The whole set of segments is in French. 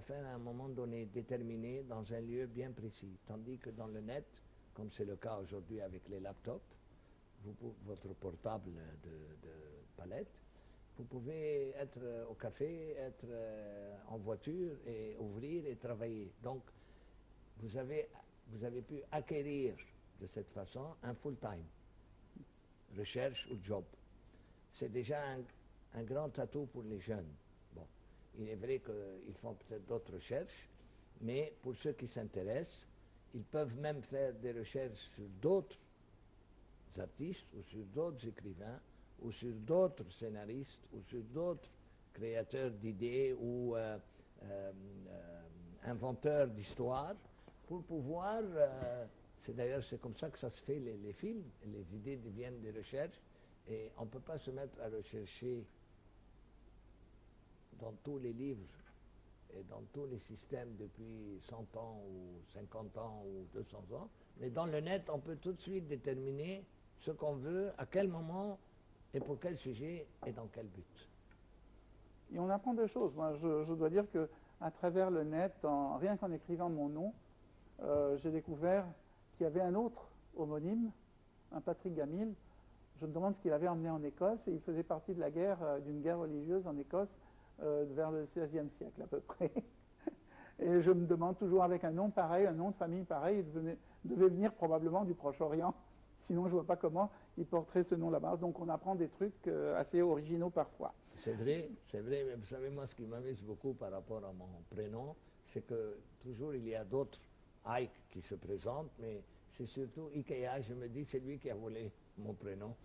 faire à un moment donné, déterminé, dans un lieu bien précis. Tandis que dans le net, comme c'est le cas aujourd'hui avec les laptops, votre portable de palette, vous pouvez être au café, être en voiture et ouvrir et travailler. Donc, vous avez pu acquérir de cette façon un full-time, recherche ou job. C'est déjà un grand atout pour les jeunes. Bon, il est vrai qu'ils font peut-être d'autres recherches, mais pour ceux qui s'intéressent, ils peuvent même faire des recherches sur d'autres artistes ou sur d'autres écrivains ou sur d'autres scénaristes ou sur d'autres créateurs d'idées ou inventeurs d'histoires pour pouvoir, c'est comme ça que ça se fait les films, les idées deviennent des recherches et on ne peut pas se mettre à rechercher dans tous les livres et dans tous les systèmes depuis 100 ans ou 50 ans ou 200 ans, mais dans le net on peut tout de suite déterminer ce qu'on veut, à quel moment et pour quel sujet et dans quel but. Et on apprend des choses. Moi, je dois dire qu'à travers le net, rien qu'en écrivant mon nom, j'ai découvert qu'il y avait un autre homonyme, un Patrick Gamil. Je me demande ce qu'il avait emmené en Écosse, et il faisait partie de la guerre, d'une guerre religieuse en Écosse vers le XVIe siècle à peu près. Et je me demande toujours, avec un nom pareil, un nom de famille pareil, il devait venir probablement du Proche-Orient. Sinon, je ne vois pas comment il porterait ce nom là-bas. Donc, on apprend des trucs assez originaux parfois. C'est vrai, mais vous savez, moi, ce qui m'amuse beaucoup par rapport à mon prénom, c'est que toujours il y a d'autres Ike qui se présentent, mais c'est surtout Ikea, je me dis, c'est lui qui a volé mon prénom.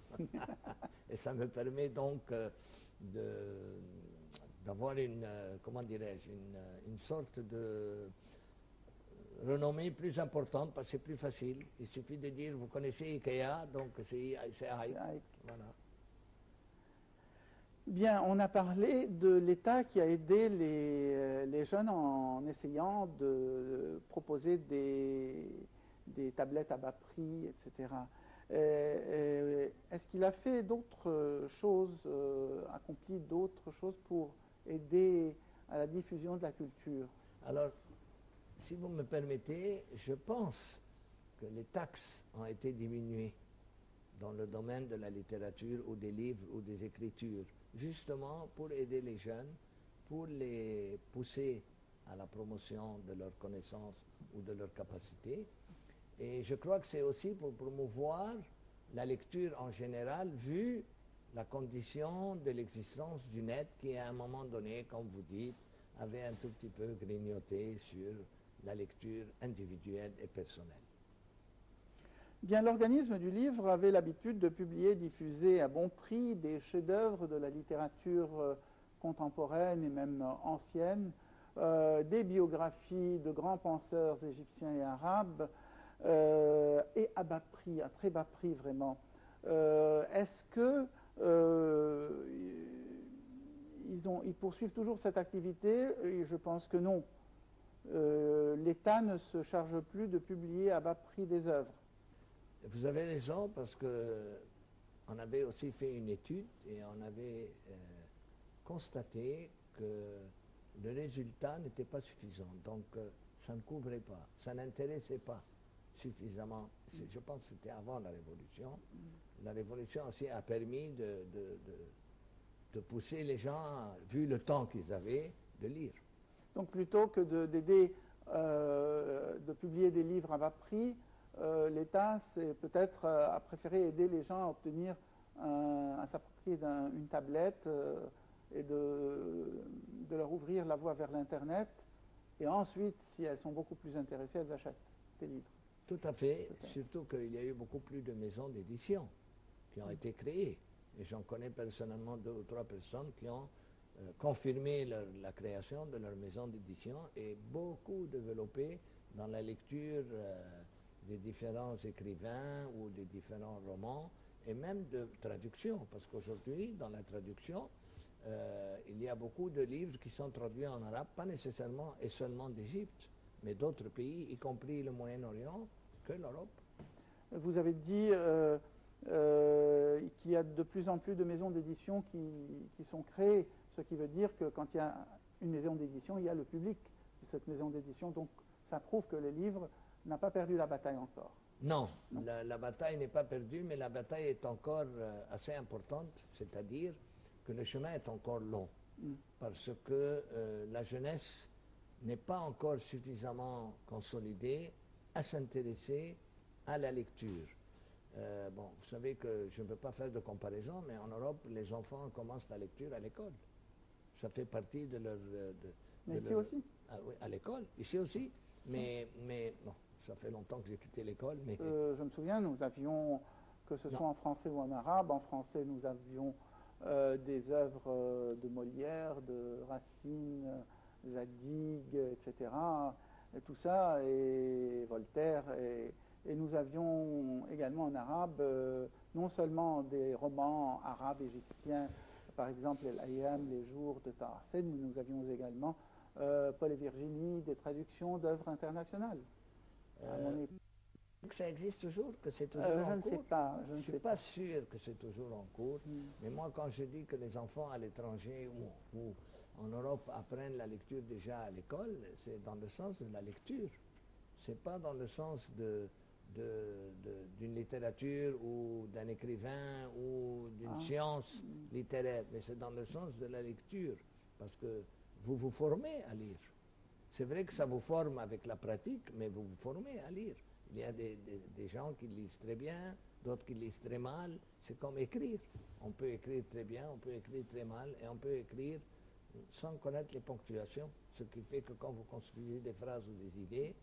Et ça me permet donc d'avoir comment dirais-je, une sorte de renommée plus importante parce que c'est plus facile. Il suffit de dire, vous connaissez Ikea, donc c'est Ike. Voilà. Bien, on a parlé de l'État qui a aidé les jeunes en essayant de proposer des tablettes à bas prix, etc. Est-ce qu'il a fait d'autres choses, accompli d'autres choses pour aider à la diffusion de la culture? Alors, si vous me permettez, je pense que les taxes ont été diminuées dans le domaine de la littérature ou des livres ou des écritures, justement pour aider les jeunes, pour les pousser à la promotion de leurs connaissances ou de leurs capacités. Et je crois que c'est aussi pour promouvoir la lecture en général, vu la condition de l'existence du net qui, à un moment donné, comme vous dites, avait un tout petit peu grignoté sur la lecture individuelle et personnelle. Bien, l'organisme du livre avait l'habitude de publier et diffuser à bon prix des chefs-d'œuvre de la littérature contemporaine et même ancienne, des biographies de grands penseurs égyptiens et arabes, et à bas prix, à très bas prix vraiment. Est-ce que ils poursuivent toujours cette activité? Et je pense que non. L'État ne se charge plus de publier à bas prix des œuvres. Vous avez raison parce que on avait aussi fait une étude et on avait constaté que le résultat n'était pas suffisant. Donc ça ne couvrait pas, ça n'intéressait pas suffisamment. Je pense que c'était avant la Révolution. La Révolution aussi a permis de pousser les gens, vu le temps qu'ils avaient, de lire. Donc plutôt que d'aider de publier des livres à bas prix, l'État peut-être a préféré aider les gens à obtenir, à s'approprier une tablette et de leur ouvrir la voie vers l'Internet. Et ensuite, si elles sont beaucoup plus intéressées, elles achètent des livres. Tout à fait, surtout qu'il y a eu beaucoup plus de maisons d'édition qui ont été créées. Et j'en connais personnellement 2 ou 3 personnes qui ont confirmé la création de leur maison d'édition et beaucoup développé dans la lecture des différents écrivains ou des différents romans et même de traduction, parce qu'aujourd'hui, dans la traduction, il y a beaucoup de livres qui sont traduits en arabe, pas nécessairement et seulement d'Égypte, mais d'autres pays, y compris le Moyen-Orient, que l'Europe. Vous avez dit qu'il y a de plus en plus de maisons d'édition qui sont créées, ce qui veut dire que quand il y a une maison d'édition, il y a le public cette maison d'édition. Donc ça prouve que le livre n'a pas perdu la bataille encore. Non, Non. la bataille n'est pas perdue, mais la bataille est encore assez importante, c'est-à-dire que le chemin est encore long, parce que la jeunesse n'est pas encore suffisamment consolidée à s'intéresser à la lecture. Bon, vous savez que je ne peux pas faire de comparaison, mais en Europe, les enfants commencent la lecture à l'école. Ça fait partie de leur... Mais ici aussi. Ah, oui, à l'école, ici aussi. Mais bon, ça fait longtemps que j'ai quitté l'école. Mais je me souviens, nous avions, que ce soit en français ou en arabe, en français nous avions des œuvres de Molière, de Racine, Zadig, etc. Et tout ça, et Voltaire. Et nous avions également en arabe non seulement des romans arabes égyptiens, par exemple El Ayam, Les Jours de Tahassen, mais nous avions également Paul et Virginie, des traductions d'œuvres internationales. À mon époque. que ça existe toujours, que c'est toujours en Je ne cours. sais pas. Je Je ne ne suis sais pas sûr que c'est toujours en cours, mais moi quand je dis que les enfants à l'étranger ou en Europe apprennent la lecture déjà à l'école, c'est dans le sens de la lecture. C'est pas dans le sens d'une littérature ou d'un écrivain ou d'une science littéraire, mais c'est dans le sens de la lecture, parce que vous vous formez à lire. C'est vrai que ça vous forme avec la pratique, mais vous vous formez à lire. Il y a des gens qui lisent très bien, d'autres qui lisent très mal. C'est comme écrire. On peut écrire très bien, on peut écrire très mal, et on peut écrire sans connaître les ponctuations. Ce qui fait que quand vous construisez des phrases ou des idées,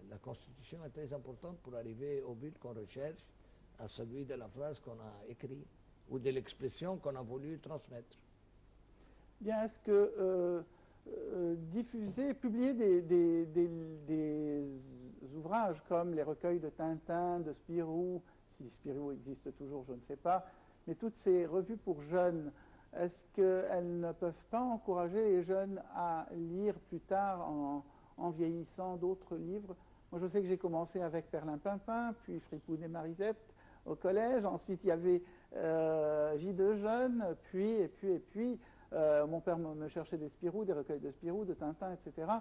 la constitution est très importante pour arriver au but qu'on recherche, à celui de la phrase qu'on a écrite ou de l'expression qu'on a voulu transmettre. Bien, est-ce que diffuser, publier des ouvrages comme les recueils de Tintin, de Spirou, si Spirou existe toujours, je ne sais pas, mais toutes ces revues pour jeunes, est-ce qu'elles ne peuvent pas encourager les jeunes à lire plus tard, en vieillissant, d'autres livres? Moi, je sais que j'ai commencé avec Perlimpinpin, puis Fripoun et Marisette au collège. Ensuite, il y avait Vie de Jeunes, puis mon père me cherchait des Spirou, des recueils de Spirou, de Tintin, etc.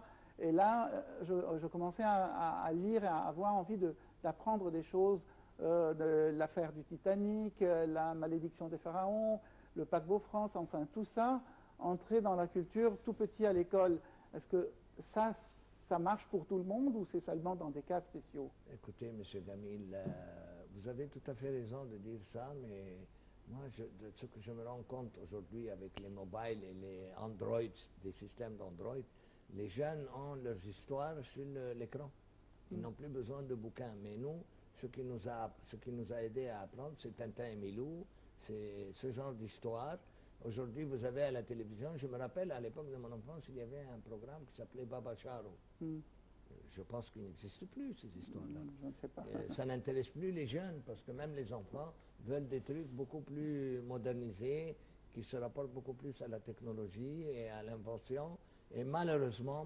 Et là, je commençais à lire et à avoir envie d'apprendre des choses, de l'affaire du Titanic, la malédiction des pharaons, le paquebot France, enfin tout ça, entrer dans la culture tout petit à l'école. Est-ce que ça marche pour tout le monde ou c'est seulement dans des cas spéciaux? Écoutez, M. Gamil, vous avez tout à fait raison de dire ça, mais moi, de ce que je me rends compte aujourd'hui avec les mobiles et les Android, des systèmes d'Android, les jeunes ont leurs histoires sur l'écran. Ils n'ont plus besoin de bouquins. Mais nous, ce qui nous a aidé à apprendre, c'est Tintin et Milou, c'est ce genre d'histoire. Aujourd'hui, vous avez à la télévision, je me rappelle à l'époque de mon enfance, il y avait un programme qui s'appelait Baba Charo. Je pense qu'il n'existe plus, ces histoires-là. Je ne sais pas. Ça n'intéresse plus les jeunes, parce que même les enfants veulent des trucs beaucoup plus modernisés, qui se rapportent beaucoup plus à la technologie et à l'invention. Et malheureusement,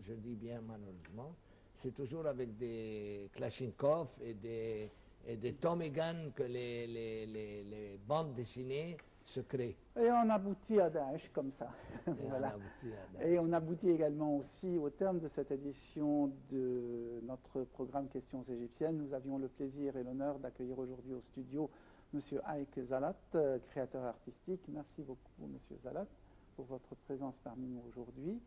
je dis bien malheureusement, c'est toujours avec des Kalachnikov et des Tommy Gun que les bandes dessinées se créent. Et on aboutit à Daesh comme ça. Voilà. Et on aboutit également aussi au terme de cette édition de notre programme Questions égyptiennes. Nous avions le plaisir et l'honneur d'accueillir aujourd'hui au studio M. Haïk Zalat, créateur artistique. Merci beaucoup, M. Zalat, pour votre présence parmi nous aujourd'hui.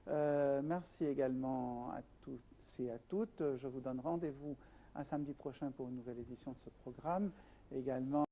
Merci également à tous et à toutes. Je vous donne rendez-vous un samedi prochain pour une nouvelle édition de ce programme. Également